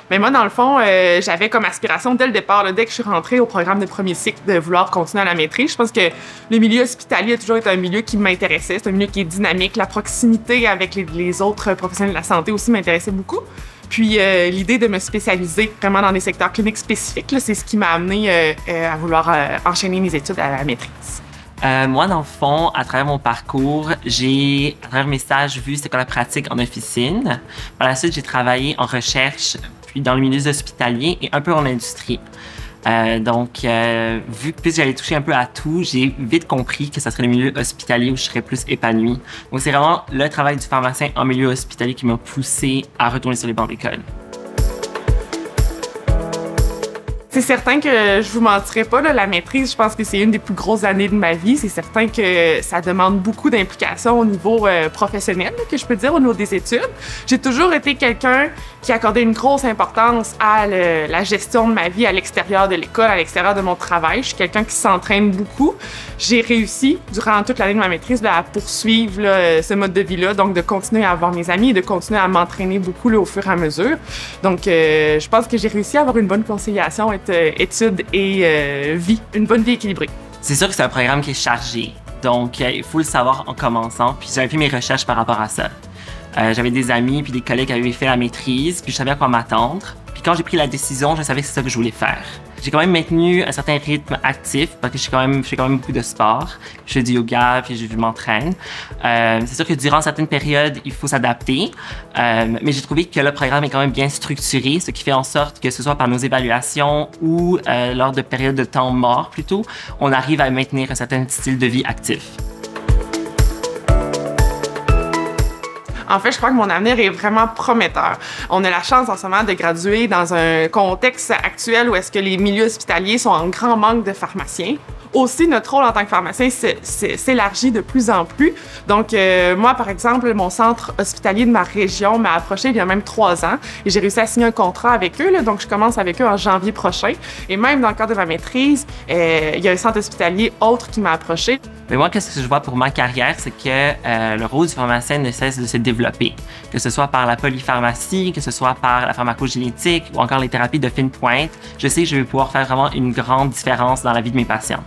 Mais moi, dans le fond, j'avais comme aspiration dès le départ, là, dès que je suis rentrée au programme de premier cycle, de vouloir continuer à la maîtrise. Je pense que le milieu hospitalier a toujours été un milieu qui m'intéressait. C'est un milieu qui est dynamique. La proximité avec les autres professionnels de la santé aussi m'intéressait beaucoup. Puis l'idée de me spécialiser vraiment dans des secteurs cliniques spécifiques, c'est ce qui m'a amené à vouloir enchaîner mes études à la maîtrise. Moi, dans le fond, à travers mon parcours, j'ai, à travers mes stages, vu c'est quoi la pratique en officine. Par la suite, j'ai travaillé en recherche, puis dans le milieu hospitalier et un peu en industrie. Vu que j'allais toucher un peu à tout, j'ai vite compris que ça serait le milieu hospitalier où je serais plus épanouie. Donc, c'est vraiment le travail du pharmacien en milieu hospitalier qui m'a poussé à retourner sur les bancs d'école. C'est certain que je vous mentirai pas, là, la maîtrise, je pense que c'est une des plus grosses années de ma vie. C'est certain que ça demande beaucoup d'implication au niveau professionnel, que je peux dire, au niveau des études. J'ai toujours été quelqu'un qui accordait une grosse importance à la gestion de ma vie à l'extérieur de l'école, à l'extérieur de mon travail. Je suis quelqu'un qui s'entraîne beaucoup. J'ai réussi, durant toute l'année de ma maîtrise, là, à poursuivre là, ce mode de vie-là, donc de continuer à avoir mes amis et de continuer à m'entraîner beaucoup là, au fur et à mesure. Donc, je pense que j'ai réussi à avoir une bonne conciliation entre études et vie, une bonne vie équilibrée. C'est sûr que c'est un programme qui est chargé, donc il faut le savoir en commençant, puis j'avais fait mes recherches par rapport à ça. J'avais des amis puis des collègues qui avaient fait la maîtrise, puis je savais à quoi m'attendre. Puis quand j'ai pris la décision, je savais que c'est ça que je voulais faire. J'ai quand même maintenu un certain rythme actif parce que je fais quand même beaucoup de sport. Je fais du yoga puis je m'entraîne. C'est sûr que durant certaines périodes, il faut s'adapter. Mais j'ai trouvé que le programme est quand même bien structuré, ce qui fait en sorte que ce soit par nos évaluations ou lors de périodes de temps mort plutôt, on arrive à maintenir un certain style de vie actif. En fait, je crois que mon avenir est vraiment prometteur. On a la chance en ce moment de graduer dans un contexte actuel où est-ce que les milieux hospitaliers sont en grand manque de pharmaciens. Aussi, notre rôle en tant que pharmacien s'élargit de plus en plus. Donc, moi, par exemple, mon centre hospitalier de ma région m'a approché il y a même 3 ans et j'ai réussi à signer un contrat avec eux. Là, donc, je commence avec eux en janvier prochain. Et même dans le cadre de ma maîtrise, il y a un centre hospitalier autre qui m'a approché. Mais moi, qu'est-ce que je vois pour ma carrière, c'est que le rôle du pharmacien ne cesse de se développer. Que ce soit par la polypharmacie, que ce soit par la pharmacogénétique ou encore les thérapies de fine pointe, je sais que je vais pouvoir faire vraiment une grande différence dans la vie de mes patients.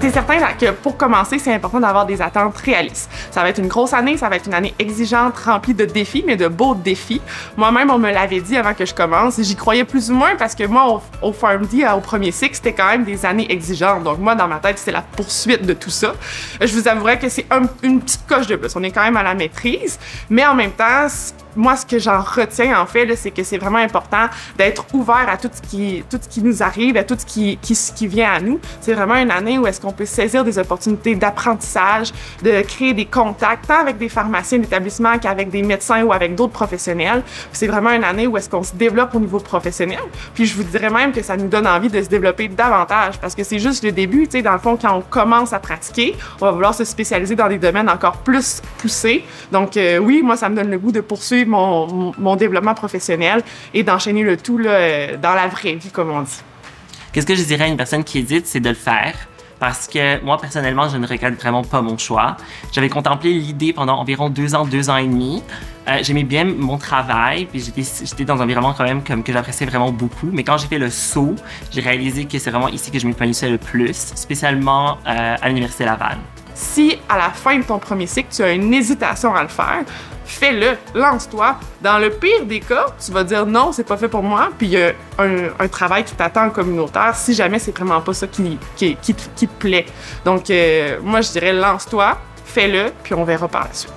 C'est certain que pour commencer, c'est important d'avoir des attentes réalistes. Ça va être une grosse année, ça va être une année exigeante, remplie de défis, mais de beaux défis. Moi-même, on me l'avait dit avant que je commence. J'y croyais plus ou moins parce que moi, au PharmD, au premier cycle, c'était quand même des années exigeantes. Donc moi, dans ma tête, c'était la poursuite de tout ça. Je vous avouerais que c'est une petite coche de plus. On est quand même à la maîtrise, mais en même temps, moi, ce que j'en retiens, en fait, c'est que c'est vraiment important d'être ouvert à tout ce qui nous arrive, à tout ce qui vient à nous. C'est vraiment une année où est-ce qu'on peut saisir des opportunités d'apprentissage, de créer des contacts, tant avec des pharmaciens d'établissement qu'avec des médecins ou avec d'autres professionnels. C'est vraiment une année où est-ce qu'on se développe au niveau professionnel. Puis je vous dirais même que ça nous donne envie de se développer davantage parce que c'est juste le début. Tu sais, dans le fond, quand on commence à pratiquer, on va vouloir se spécialiser dans des domaines encore plus poussés. Donc oui, moi, ça me donne le goût de poursuivre mon développement professionnel et d'enchaîner le tout là, dans la vraie vie, comme on dit. Qu'est-ce que je dirais à une personne qui hésite, c'est de le faire. Parce que moi, personnellement, je ne regrette vraiment pas mon choix. J'avais contemplé l'idée pendant environ 2 ans et demi. J'aimais bien mon travail, puis j'étais dans un environnement quand même que j'appréciais vraiment beaucoup. Mais quand j'ai fait le saut, j'ai réalisé que c'est vraiment ici que je m'épanouissais le plus, spécialement à l'Université Laval. Si à la fin de ton premier cycle, tu as une hésitation à le faire, fais-le, lance-toi. Dans le pire des cas, tu vas dire non, c'est pas fait pour moi, puis il y a un travail qui t'attend en communautaire si jamais c'est vraiment pas ça qui te plaît. Donc, moi, je dirais lance-toi, fais-le, puis on verra par la suite.